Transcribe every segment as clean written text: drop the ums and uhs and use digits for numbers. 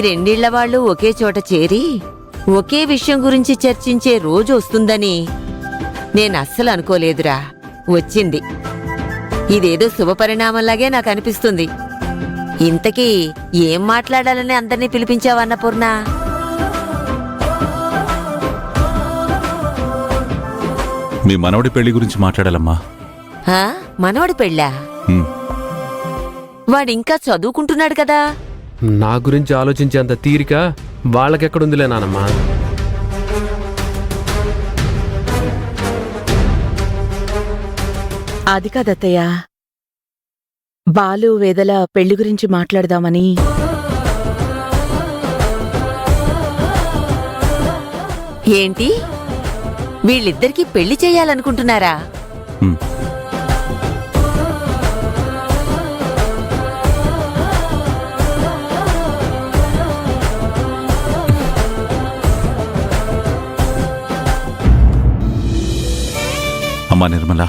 రెండిళ్ల వాళ్ళు ఒకే చోట చేరి ఒకే విషయం గురించి చర్చించే రోజు వస్తుందని నేనస్సలు అనుకోలేదురా. వచ్చింది. ఇదేదో శుభపరిణామంలాగే నాకు అనిపిస్తుంది. ఇంతకీ ఏం మాట్లాడాలని అందర్నీ పిలిపించావు అన్నపూర్ణ? మీ మనవడి పెళ్లి గురించి మాట్లాడాలమ్మా. మనవడి పెళ్ళా? వాడింకా చదువుకుంటున్నాడు కదా. నా గురించి ఆలోచించేంత తీరిక వాళ్ళకెక్కడుందిలే నానమ్మా. అది కాదత్తయ్య, బాలు వేదల పెళ్లి గురించి మాట్లాడదామని. ఏంటి, వీళ్ళిద్దరికీ పెళ్లి చెయ్యాలనుకుంటున్నారా? అమ్మా నిర్మల,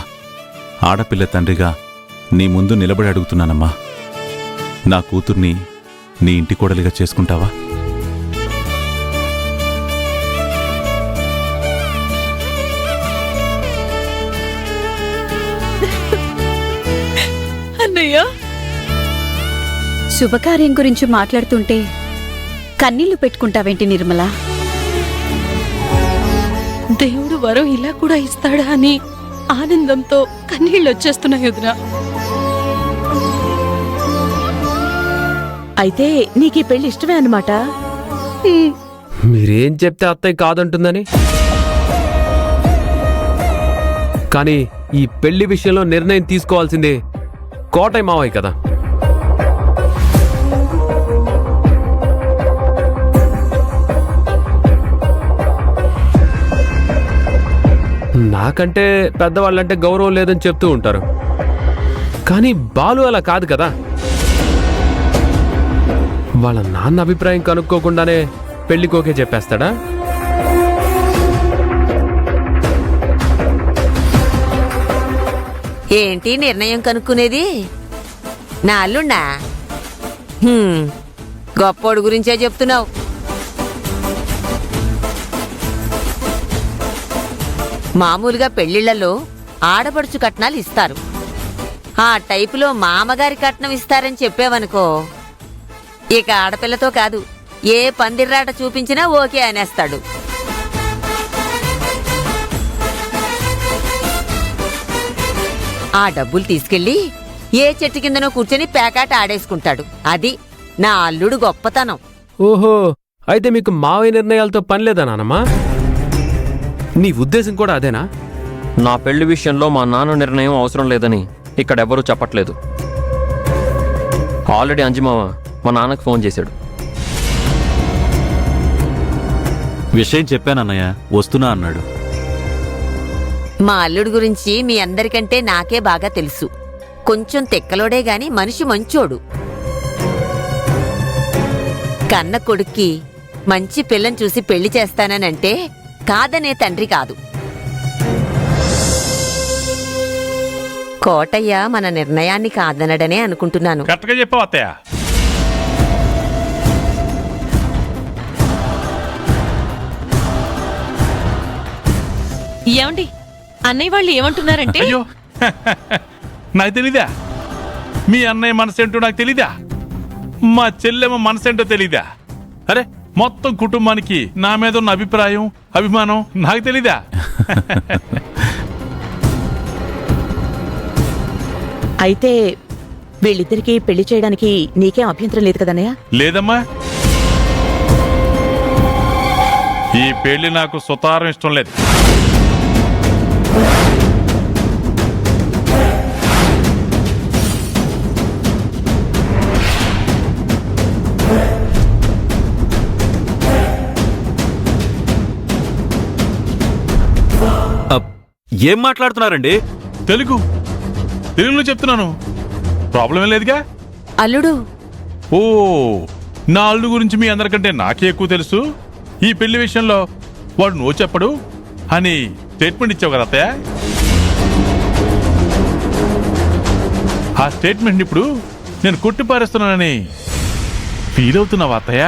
ఆడపిల్ల తండ్రిగా నీ ముందు నిలబడి అడుగుతున్నానమ్మా, నా కూతుర్ని నీ ఇంటి కోడలిగా చేసుకుంటావా? అన్నయ్య, శుభకార్యం గురించి మాట్లాడుతుంటే కన్నీళ్లు పెట్టుకుంటావేంటి నిర్మల? దేవుడు వరం ఇలా కూడా ఇస్తాడా అని ఆనందంతో కన్నీళ్ళు వచ్చేస్తున్నాయి వదినా. అయితే నీకీ పెళ్లి ఇష్టమే అన్నమాట? మీరేం చెప్తే అత్తయ్య కాదంటుందని. కానీ ఈ పెళ్లి విషయంలో నిర్ణయం తీసుకోవాల్సిందే కోటయ్య మావయ్య కదా. నాకంటే పెద్దవాళ్ళంటే గౌరవం లేదని చెప్తూ ఉంటారు, కానీ బాలు అలా కాదు కదా. వాళ్ళ నాన్న అభిప్రాయం కనుక్కోకుండానే పెళ్లికోకే చెప్పేస్తాడా? ఏంటి నిర్ణయం కనుక్కునేది? నా అల్లుండా? గొప్పోడు గురించే చెప్తున్నావు. మామూలుగా పెళ్లిళ్లలో ఆడపడుచు కట్నాలు ఇస్తారు. ఆ టైపులో మామగారి కట్నం ఇస్తారని చెప్పేవనుకో, ఇక ఆడపిల్లతో కాదు, ఏ పందిర్రాట చూపించినా ఓకే అనేస్తాడు. ఆ డబ్బులు తీసుకెళ్లి ఏ చెట్టు కిందనో కూర్చొని పేకాట ఆడేసుకుంటాడు. అది నా అల్లుడు గొప్పతనం. ఓహో, అయితే మీకు మావయ్య నిర్ణయాలతో పని లేదా నానమ్మా? నీ ఉద్దేశం కూడా అదేనా? నా పెళ్లి విషయంలో మా నాన్న నిర్ణయం అవసరం లేదని ఇక్కడెవ్వరూ చెప్పట్లేదు. ఆల్రెడీ అంజిమావ మా నాన్నకు ఫోన్ చేశాడు. విషయం చెప్పానన్నయ్య, వస్తున్నా అన్నాడు. మా అల్లుడు గురించి మీ అందరికంటే నాకే బాగా తెలుసు. కొంచెం తెక్కలోడే గాని మనిషి మంచోడు. కన్న కొడుక్కి మంచి పిల్లని చూసి పెళ్లి చేస్తానంటే కాదనే తండ్రి కాదు. కోటయ్య మన నిర్ణయాన్ని కాదనడనే అనుకుంటున్నాను. కరెక్ట్గా చెప్పావు అత్తయ్య. ఏమండి, అన్నయ్య వాళ్ళు ఏమంటున్నారంటే? అయ్యో, నాకు తెలీదా? మీ అన్నయ్య మనసేంటో నాకు తెలీదా? మా చెల్లెమ్మ మనసేంటో తెలీదా? అరే, మొత్తం కుటుంబానికి నా మీద ఉన్న అభిప్రాయం, అభిమానం నాకు తెలీదా? అయితే వీళ్ళిద్దరికీ పెళ్లి చేయడానికి నీకేం అభ్యంతరం లేదు కదన్నయ్య? లేదమ్మా, ఈ పెళ్లి నాకు సుతారం ఇష్టం లేదు. ఏం మాట్లాడుతున్నారండి? తెలుగులో చెప్తున్నాను, ప్రాబ్లం ఏం లేదుగా. అల్లుడు, ఓ, నా అల్లుడు గురించి మీ అందరికంటే నాకే ఎక్కువ తెలుసు. ఈ పెళ్లి విషయంలో వాడు నో చెప్పడు అని స్టేట్మెంట్ ఇచ్చావు కదా అత్తయ్య. ఆ స్టేట్మెంట్ ఇప్పుడు నేను కొట్టిపారేస్తున్నానని ఫీల్ అవుతున్నావా అత్తయ్య?